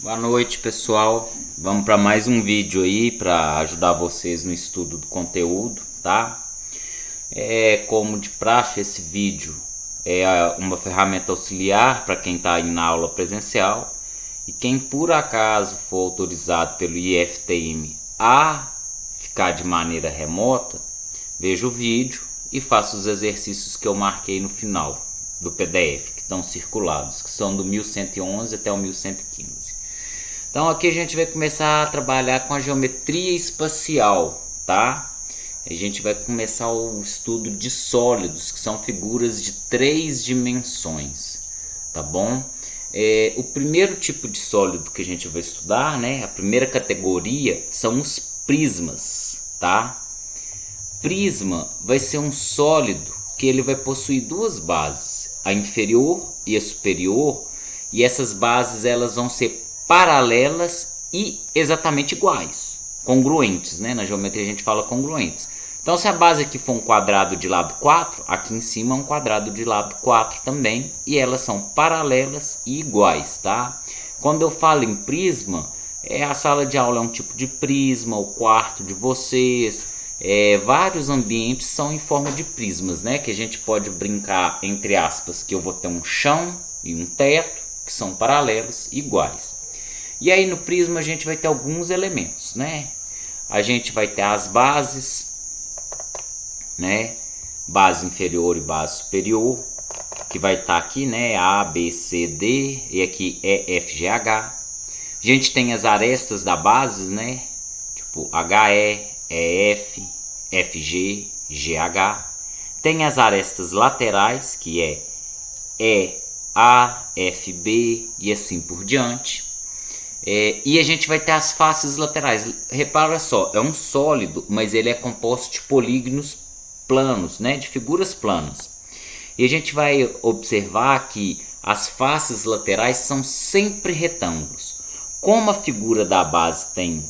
Boa noite, pessoal. Vamos para mais um vídeo aí para ajudar vocês no estudo do conteúdo, tá? Como de praxe, esse vídeo é uma ferramenta auxiliar para quem está na aula presencial, e quem por acaso for autorizado pelo IFTM a ficar de maneira remota, veja o vídeo e faça os exercícios que eu marquei no final do PDF, que estão circulados, que são do 1111 até o 1115. Então aqui a gente vai começar a trabalhar com a geometria espacial, tá? A gente vai começar o estudo de sólidos, que são figuras de 3 dimensões, tá bom? O primeiro tipo de sólido que a gente vai estudar, né? A primeira categoria são os prismas, tá? Prisma vai ser um sólido que ele vai possuir duas bases, a inferior e a superior, e essas bases elas vão ser paralelas e exatamente iguais, congruentes, né? Na geometria a gente fala congruentes. Então se a base aqui for um quadrado de lado 4, aqui em cima é um quadrado de lado 4 também, e elas são paralelas e iguais, tá? Quando eu falo em prisma, a sala de aula é um tipo de prisma, o quarto de vocês, vários ambientes são em forma de prismas, né? Que a gente pode brincar, entre aspas, que eu vou ter um chão e um teto, que são paralelos e iguais. E aí no prisma a gente vai ter alguns elementos, né? A gente vai ter as bases, né? Base inferior e base superior, que vai estar aqui, né? A, B, C, D, e aqui E, F, G, H. A gente tem as arestas da base, né? Tipo HE, EF, FG, GH. Tem as arestas laterais, que é EA, FB e assim por diante. E a gente vai ter as faces laterais. Repara só, é um sólido, mas ele é composto de polígonos planos, né? De figuras planas. E a gente vai observar que as faces laterais são sempre retângulos. Como a figura da base tem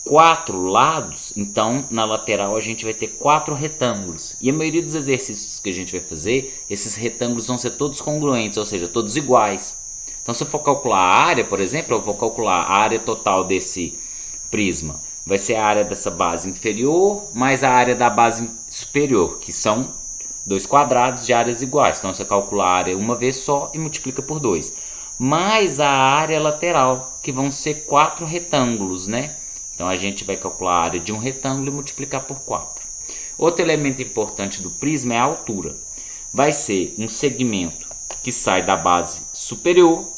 4 lados, então na lateral a gente vai ter 4 retângulos. E a maioria dos exercícios que a gente vai fazer, esses retângulos vão ser todos congruentes, ou seja, todos iguais. Então se eu for calcular a área, por exemplo, eu vou calcular a área total desse prisma. Vai ser a área dessa base inferior mais a área da base superior, que são 2 quadrados de áreas iguais. Então você calcula a área uma vez só e multiplica por 2. Mais a área lateral, que vão ser 4 retângulos, né? Então a gente vai calcular a área de um retângulo e multiplicar por 4. Outro elemento importante do prisma é a altura. Vai ser um segmento que sai da base superior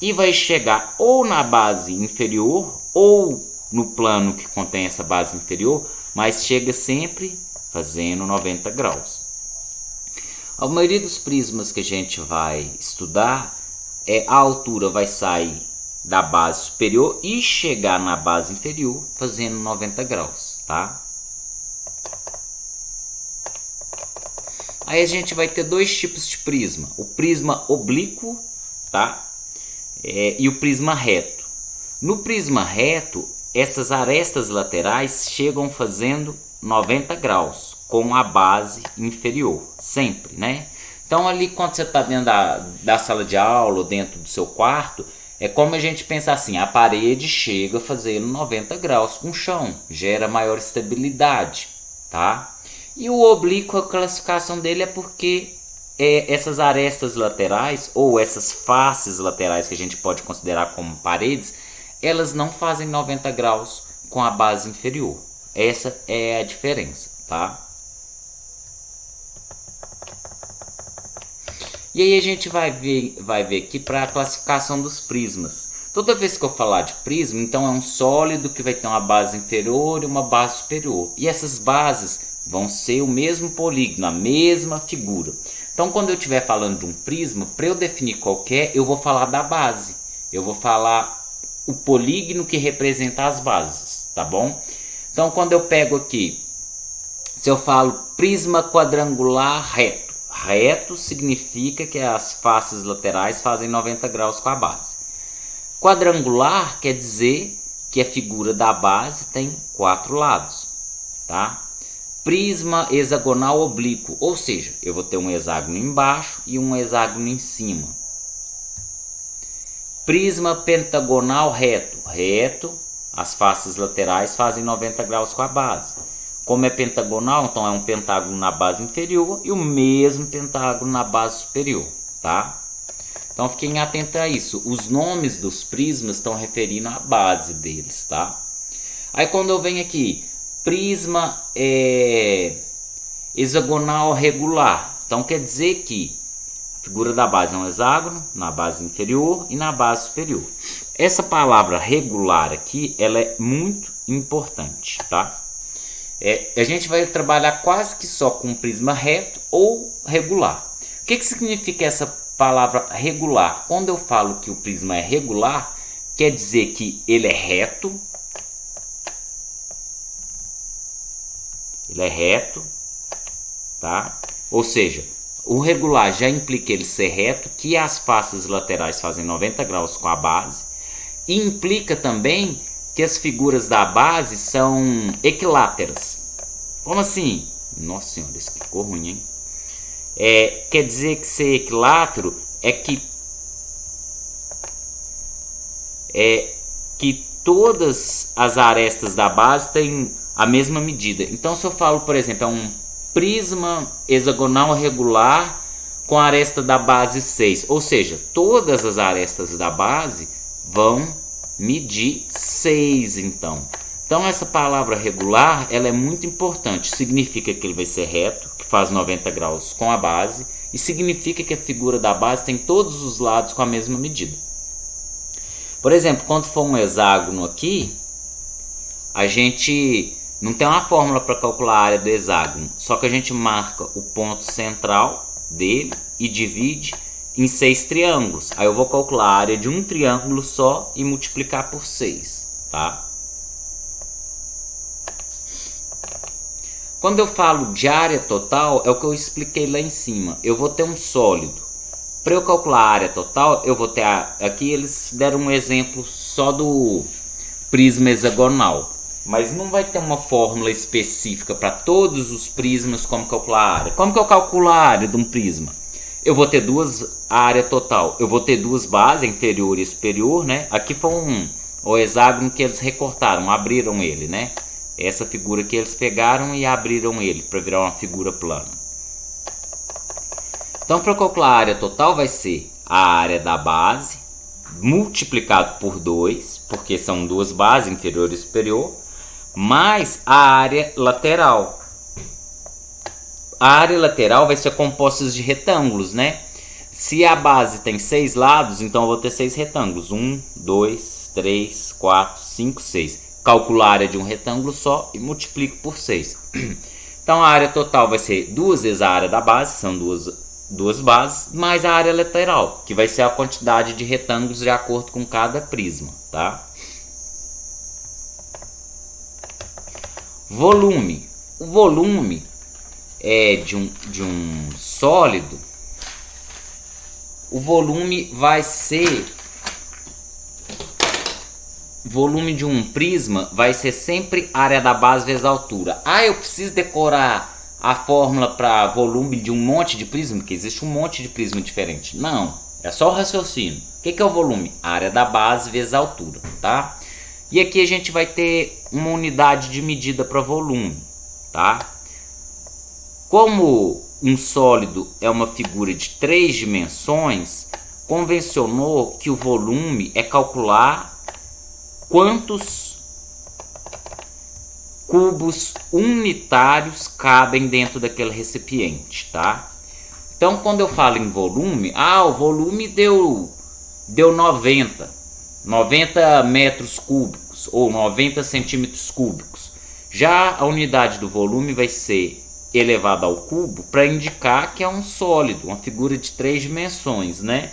e vai chegar ou na base inferior ou no plano que contém essa base inferior, mas chega sempre fazendo 90 graus. A maioria dos prismas que a gente vai estudar, a altura vai sair da base superior e chegar na base inferior fazendo 90 graus, tá? Aí a gente vai ter dois tipos de prisma, o prisma oblíquo, tá? E o prisma reto. No prisma reto, essas arestas laterais chegam fazendo 90 graus com a base inferior, sempre, né? Então ali quando você está dentro da sala de aula ou dentro do seu quarto, é como a gente pensa assim, a parede chega fazendo 90 graus com o chão, gera maior estabilidade, tá? E o oblíquo, a classificação dele é porque essas arestas laterais, ou essas faces laterais que a gente pode considerar como paredes, elas não fazem 90 graus com a base inferior. Essa é a diferença, tá? E aí a gente vai ver aqui para a classificação dos prismas. Toda vez que eu falar de prisma, então é um sólido que vai ter uma base inferior e uma base superior. E essas bases vão ser o mesmo polígono, a mesma figura. Então quando eu estiver falando de um prisma, para eu definir qualquer, eu vou falar da base. Eu vou falar o polígono que representa as bases, tá bom? Então quando eu pego aqui, se eu falo prisma quadrangular reto, reto significa que as faces laterais fazem 90 graus com a base. Quadrangular quer dizer que a figura da base tem 4 lados, tá? Prisma hexagonal oblíquo, ou seja, eu vou ter um hexágono embaixo e um hexágono em cima. Prisma pentagonal reto. Reto, as faces laterais fazem 90 graus com a base. Como é pentagonal, então é um pentágono na base inferior e o mesmo pentágono na base superior, tá? Então fiquem atentos a isso. Os nomes dos prismas estão referindo à base deles, tá? Aí quando eu venho aqui, prisma hexagonal regular. Então quer dizer que a figura da base é um hexágono na base inferior e na base superior. Essa palavra regular aqui, ela é muito importante, tá? A gente vai trabalhar quase que só com prisma reto ou regular. O que significa essa palavra regular? Quando eu falo que o prisma é regular, quer dizer que ele é reto. Ele é reto, tá? Ou seja, o regular já implica ele ser reto, que as faces laterais fazem 90 graus com a base. E implica também que as figuras da base são equiláteras. Como assim? Nossa senhora, isso ficou ruim, hein? Quer dizer que ser equilátero é que todas as arestas da base têm a mesma medida. Então, se eu falo, por exemplo, é um prisma hexagonal regular com a aresta da base 6, ou seja, todas as arestas da base vão medir 6, então essa palavra regular, ela é muito importante. Significa que ele vai ser reto, que faz 90 graus com a base, e significa que a figura da base tem todos os lados com a mesma medida. Por exemplo, quando for um hexágono aqui, a gente não tem uma fórmula para calcular a área do hexágono, só que a gente marca o ponto central dele e divide em 6 triângulos. Aí eu vou calcular a área de um triângulo só e multiplicar por 6, tá? Quando eu falo de área total, é o que eu expliquei lá em cima. Eu vou ter um sólido. Para eu calcular a área total, eu vou ter aqui eles deram um exemplo só do prisma hexagonal, mas não vai ter uma fórmula específica para todos os prismas como calcular a área. Como que eu calculo a área de um prisma? Eu vou ter a área total. Eu vou ter duas bases, inferior e superior, né? Aqui foi o hexágono que eles recortaram, abriram ele, né? Essa figura que eles pegaram e abriram ele para virar uma figura plana. Então, para calcular a área total, vai ser a área da base multiplicado por 2, porque são duas bases, inferior e superior, mais a área lateral. A área lateral vai ser composta de retângulos, né? Se a base tem 6 lados, então eu vou ter 6 retângulos. 1, 2, 3, 4, 5, 6. Calculo a área de um retângulo só e multiplico por 6. Então a área total vai ser 2 vezes a área da base, são duas bases, mais a área lateral, que vai ser a quantidade de retângulos de acordo com cada prisma, tá? Volume. O volume de um sólido, o volume vai ser... Volume de um prisma vai ser sempre área da base vezes a altura. Eu preciso decorar a fórmula para volume de um monte de prisma, porque existe um monte de prisma diferente. Não, é só o raciocínio. O que é o volume? A área da base vezes a altura, tá? E aqui a gente vai ter uma unidade de medida para volume, tá? Como um sólido é uma figura de 3 dimensões, convencionou que o volume é calcular quantos cubos unitários cabem dentro daquele recipiente, tá? Então, quando eu falo em volume, o volume deu 90 metros cúbicos ou 90 centímetros cúbicos. Já a unidade do volume vai ser elevada ao cubo para indicar que é um sólido, uma figura de 3 dimensões, né?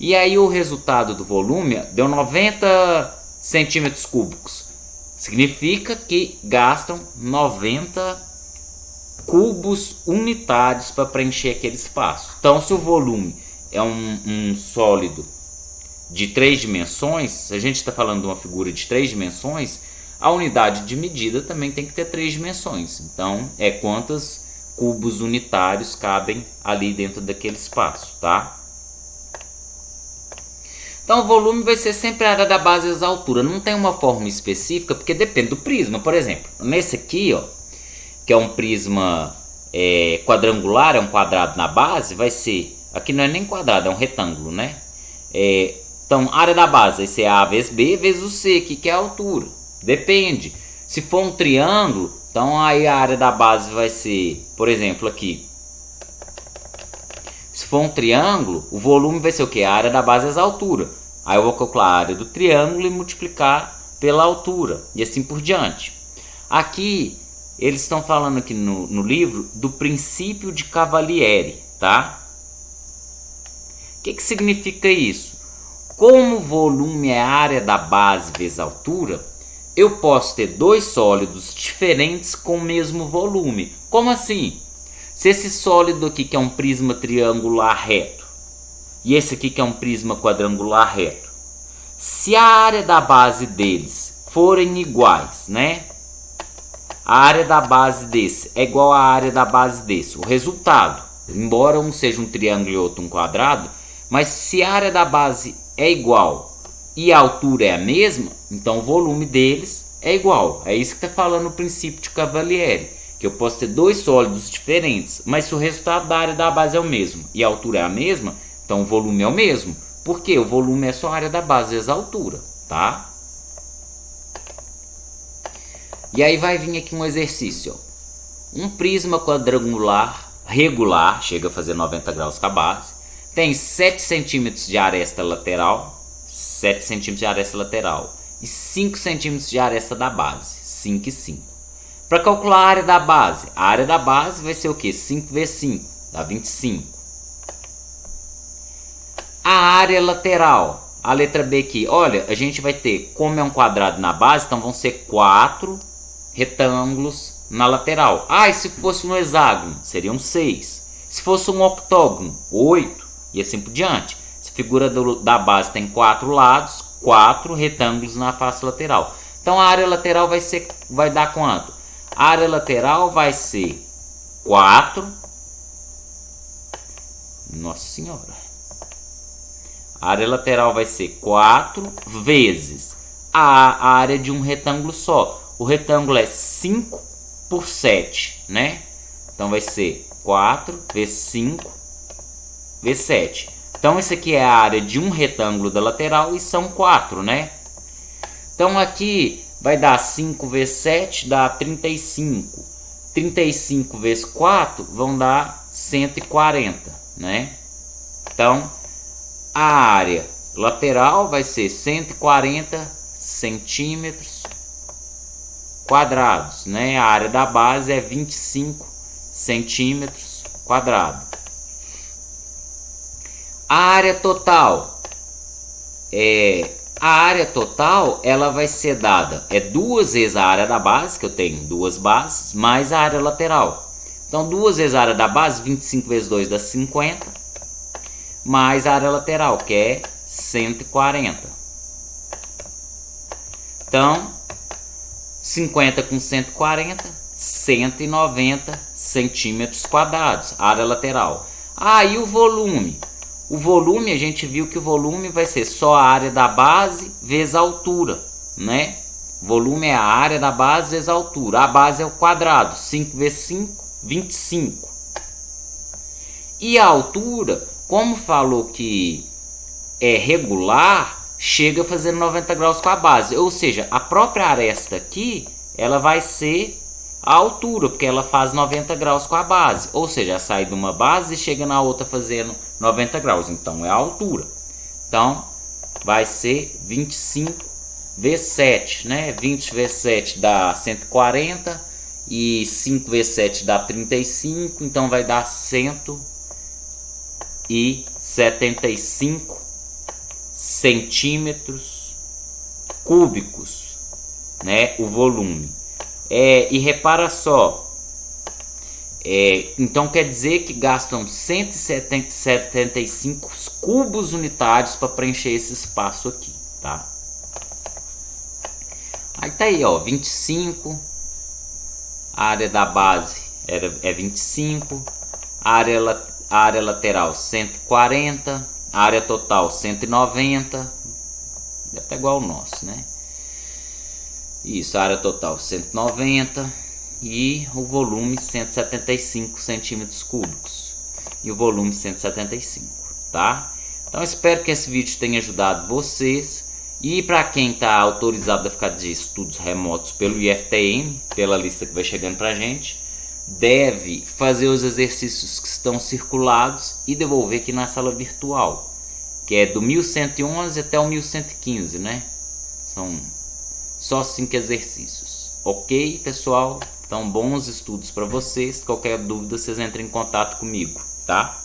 E aí o resultado do volume deu 90 centímetros cúbicos. Significa que gastam 90 cubos unitários para preencher aquele espaço. Então, se o volume é um sólido de 3 dimensões, se a gente está falando de uma figura de 3 dimensões, a unidade de medida também tem que ter 3 dimensões. Então, quantos cubos unitários cabem ali dentro daquele espaço, tá? Então o volume vai ser sempre a área da base vezes a altura. Não tem uma forma específica, porque depende do prisma. Por exemplo, nesse aqui, ó, que é um prisma quadrangular, é um quadrado na base, vai ser... Aqui não é nem quadrado, é um retângulo, né? Então, a área da base vai ser A vezes B vezes o C, que é a altura. Depende. Se for um triângulo, então aí a área da base vai ser, por exemplo, aqui. Se for um triângulo, o volume vai ser o quê? A área da base vezes a altura. Aí eu vou calcular a área do triângulo e multiplicar pela altura. E assim por diante. Aqui, eles estão falando aqui no livro do princípio de Cavalieri, tá? O que significa isso? Como o volume é a área da base vezes a altura, eu posso ter dois sólidos diferentes com o mesmo volume. Como assim? Se esse sólido aqui que é um prisma triangular reto e esse aqui que é um prisma quadrangular reto, se a área da base deles forem iguais, né? A área da base desse é igual à área da base desse. O resultado, embora um seja um triângulo e outro um quadrado, mas se a área da base é igual e a altura é a mesma, então o volume deles é igual. É isso que está falando o princípio de Cavalieri, que eu posso ter dois sólidos diferentes, mas se o resultado da área da base é o mesmo e a altura é a mesma, então o volume é o mesmo. Por quê? O volume é só a área da base vezes a altura, tá? E aí vai vir aqui um exercício, ó. Um prisma quadrangular regular, chega a fazer 90 graus com a base, tem 7 centímetros de aresta lateral, 7 centímetros de aresta lateral e 5 centímetros de aresta da base, 5 e 5. Para calcular a área da base vai ser o quê? 5 vezes 5, dá 25. A área lateral, a letra B aqui, olha, a gente vai ter, como é um quadrado na base, então vão ser 4 retângulos na lateral. E se fosse um hexágono, seriam 6. Se fosse um octógono, 8. E assim por diante. Se a figura da base tem 4 lados, 4 retângulos na face lateral. Então a área lateral vai dar quanto? A área lateral vai ser 4. Nossa Senhora. A área lateral vai ser 4 vezes a área de um retângulo só. O retângulo é 5 por 7, né? Então vai ser 4 vezes 5 vezes 7. Então isso aqui é a área de um retângulo da lateral e são 4, né? Então aqui vai dar 5 vezes 7, dá 35. 35 vezes 4 vão dar 140, né? Então a área lateral vai ser 140 centímetros quadrados, né? A área da base é 25 centímetros quadrados. A área total ela vai ser dada, duas vezes a área da base, que eu tenho duas bases, mais a área lateral. Então, duas vezes a área da base, 25 vezes 2 dá 50, mais a área lateral, que é 140. Então, 50 com 140, 190 centímetros quadrados, área lateral. E o volume? O volume, a gente viu que o volume vai ser só a área da base vezes a altura, né? Volume é a área da base vezes a altura. A base é o quadrado, 5 vezes 5, 25. E a altura, como falou que é regular, chega fazendo 90 graus com a base. Ou seja, a própria aresta aqui, ela vai ser a altura, porque ela faz 90 graus com a base. Ou seja, ela sai de uma base e chega na outra fazendo 90 graus. Então, é a altura. Então, vai ser 25 vezes 7, né? 20 vezes 7 dá 140 e 5 vezes 7 dá 35. Então, vai dar 175 centímetros cúbicos, né? O volume. E repara só, então quer dizer que gastam 175 cubos unitários para preencher esse espaço aqui, tá? Aí tá aí, ó, 25, a área da base é 25, a área lateral 140, A área total 190, é até igual ao nosso, né? Isso, a área total 190 e o volume 175 centímetros cúbicos. E o volume 175, tá? Então espero que esse vídeo tenha ajudado vocês. E para quem está autorizado a ficar de estudos remotos pelo IFTM, pela lista que vai chegando para a gente, deve fazer os exercícios que estão circulados e devolver aqui na sala virtual, que é do 1111 até o 1115, né? São só 5 exercícios. Ok, pessoal? Então, bons estudos para vocês. Qualquer dúvida, vocês entrem em contato comigo, tá?